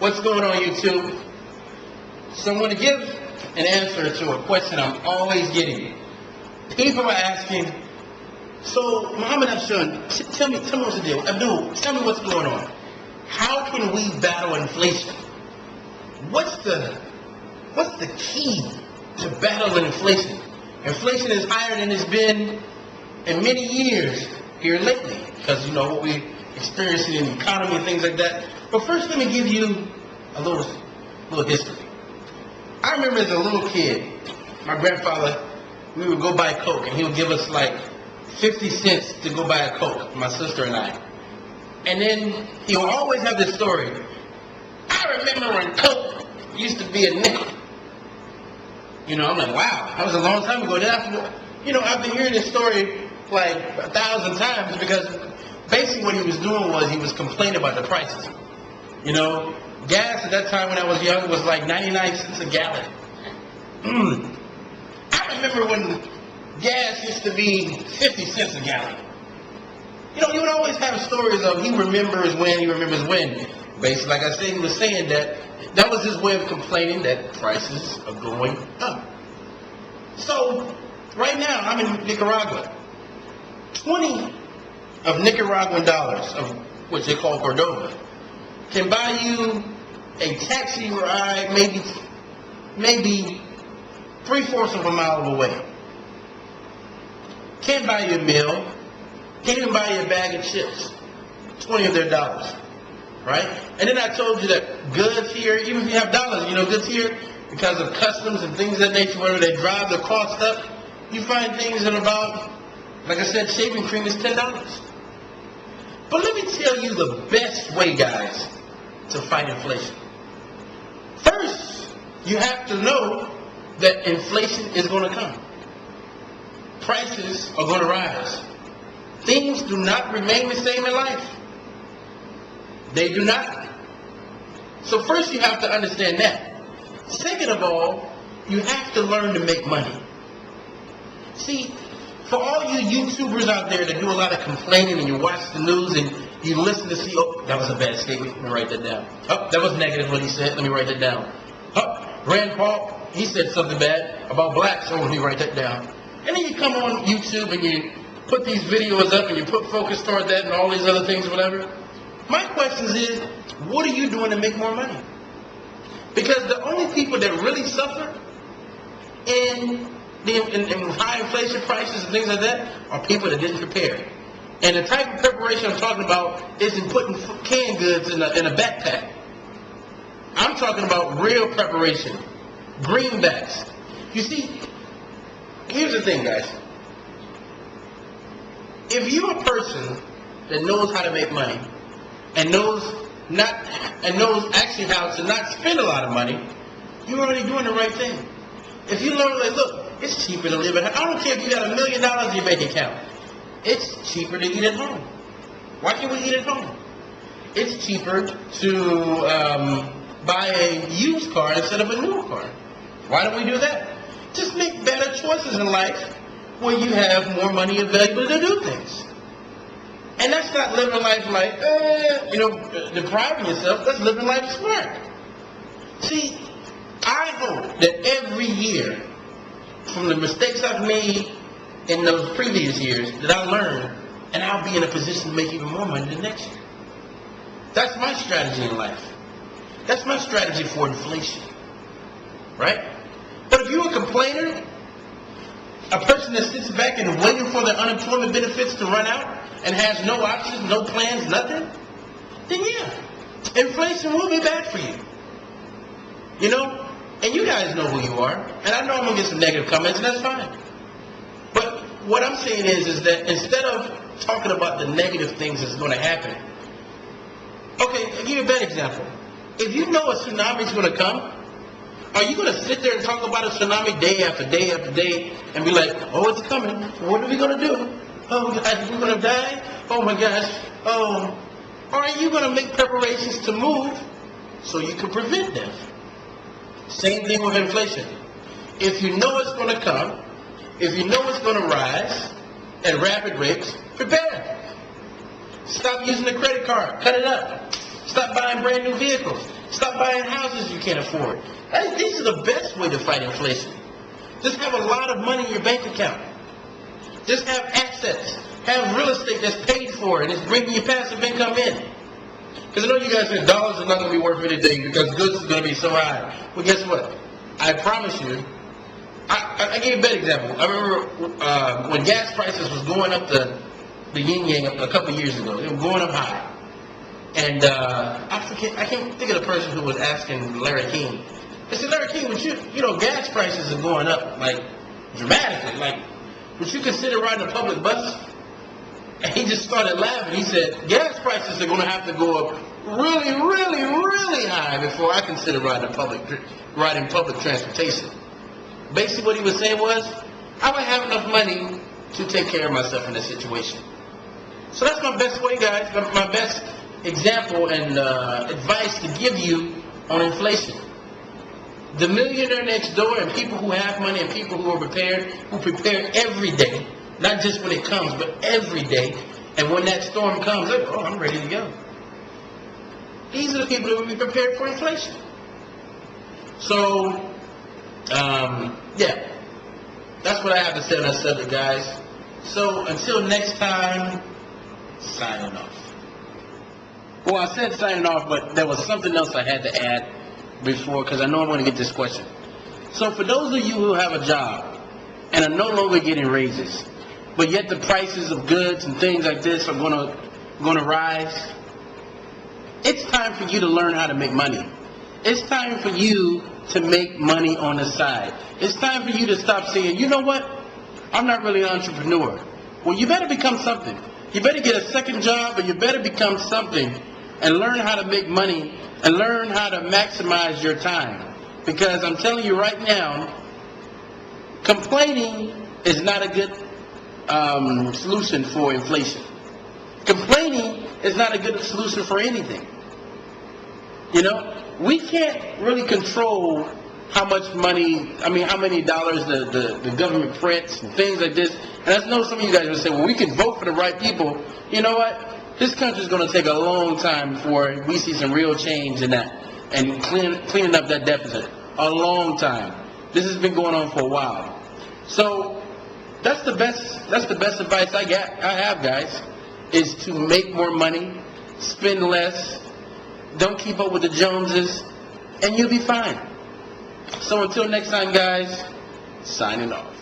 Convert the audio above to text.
What's going on, YouTube? So I'm going to give an answer to a question I'm always getting. People are asking, so Muhammad Abshun, tell me what's the deal. Abdul, tell me what's going on. How can we battle inflation? What's the key to battling inflation? Inflation is higher than it's been in many years here lately, because you know what we're experiencing in the economy and things like that. But first, let me give you a little history. I remember as a little kid, my grandfather, we would go buy Coke, and he would give us like 50 cents to go buy a Coke, my sister and I. And then he would always have this story. I remember when Coke used to be a nickel. You know, I'm like, wow, that was a long time ago. I've been hearing this story like 1,000 times, because basically what he was doing was he was complaining about the prices. You know, gas at that time when I was young was like 99 cents a gallon. I remember when gas used to be 50 cents a gallon. You know, he would always have stories of he remembers when. Basically, like I said, he was saying that was his way of complaining that prices are going up. So, right now, I'm in Nicaragua. 20 of Nicaraguan dollars, of which they call Cordova, can buy you a taxi ride maybe 3/4 of a mile away. Can't buy you a meal. Can't even buy you a bag of chips. 20 of their dollars. Right? And then I told you that goods here, even if you have dollars, you know, goods here, because of customs and things of that nature, where they drive the cost up, you find things at about, like I said, shaving cream is $10. But let me tell you the best way, guys, to fight inflation. First, you have to know that inflation is going to come. Prices are going to rise. Things do not remain the same in life. They do not. So first you have to understand that. Second of all, you have to learn to make money. See, for all you YouTubers out there that do a lot of complaining and you watch the news and you listen to see, oh, that was a bad statement, let me write that down. Oh, that was negative what he said, let me write that down. Oh, Rand Paul, he said something bad about blacks, oh, let me write that down. And then you come on YouTube and you put these videos up and you put focus toward that and all these other things, whatever. My question is, what are you doing to make more money? Because the only people that really suffer in high inflation prices and things like that are people that didn't prepare. And the type of preparation I'm talking about isn't putting canned goods in a backpack. I'm talking about real preparation, greenbacks. You see, here's the thing, guys. If you're a person that knows how to make money, and knows actually how to not spend a lot of money, you're already doing the right thing. If you learn, like, look, it's cheaper to live at home. I don't care if you got $1 million in your bank account. It's cheaper to eat at home. Why can't we eat at home? It's cheaper to buy a used car instead of a new car. Why don't we do that? Just make better choices in life where you have more money available to do things. And that's not living life like, depriving yourself. That's living life smart. See, I hope that every year, from the mistakes I've made in those previous years, that I learn, and I'll be in a position to make even more money the next year. That's my strategy in life. That's my strategy for inflation. Right? But if you're a complainer, a person that sits back and waiting for their unemployment benefits to run out, and has no options, no plans, nothing, then yeah, inflation will be bad for you. You know? And you guys know who you are. And I know I'm going to get some negative comments, and that's fine. But what I'm saying is that instead of talking about the negative things that's going to happen, okay, I'll give you a bad example. If you know a tsunami is going to come, are you going to sit there and talk about a tsunami day after day after day and be like, oh, it's coming. What are we going to do? Oh, gosh, we're going to die? Oh, my gosh. Oh. Or are you going to make preparations to move so you can prevent death? Same thing with inflation. If you know it's going to come, if you know it's going to rise at rapid rates, prepare. Stop using the credit card. Cut it up. Stop buying brand new vehicles. Stop buying houses you can't afford. These are the best way to fight inflation. Just have a lot of money in your bank account. Just have assets. Have real estate that's paid for and it's bringing you passive income in. Because I know you guys say dollars are not going to be worth anything because goods is going to be so high. Well, guess what? I promise you, I gave a better example. I remember when gas prices was going up the yin-yang a couple years ago. They were going up high. And I can't think of the person who was asking Larry King. They said, Larry King, would you know, gas prices are going up, like, dramatically. Like, would you consider riding a public bus? And he just started laughing. He said, gas prices are going to have to go up really, really, really high before I consider riding public transportation. Basically what he was saying was, I would have enough money to take care of myself in this situation. So that's my best way, guys, my best example and advice to give you on inflation. The millionaire next door and people who have money and people who are prepared, who prepare every day, not just when it comes, but every day, and when that storm comes, oh, I'm ready to go. These are the people that will be prepared for inflation. So, yeah, that's what I have to say on that subject, guys. So, until next time, signing off. Well, I said signing off, but there was something else I had to add before, because I know I'm going to get this question. So for those of you who have a job and are no longer getting raises, but yet the prices of goods and things like this are going to rise, it's time for you to learn how to make money. It's time for you to make money on the side. It's time for you to stop saying, you know what, I'm not really an entrepreneur. Well, you better become something. You better get a second job, or you better become something and learn how to make money and learn how to maximize your time. Because I'm telling you right now, complaining is not a good solution for inflation. Complaining is not a good solution for anything. You know, we can't really control how much money, how many dollars the government prints and things like this. And I know some of you guys will say, well, we can vote for the right people. You know what? This country's going to take a long time before we see some real change in that and cleaning up that deficit. A long time. This has been going on for a while. So that's the best advice I have, guys, is to make more money, spend less, don't keep up with the Joneses, and you'll be fine. So until next time, guys, signing off.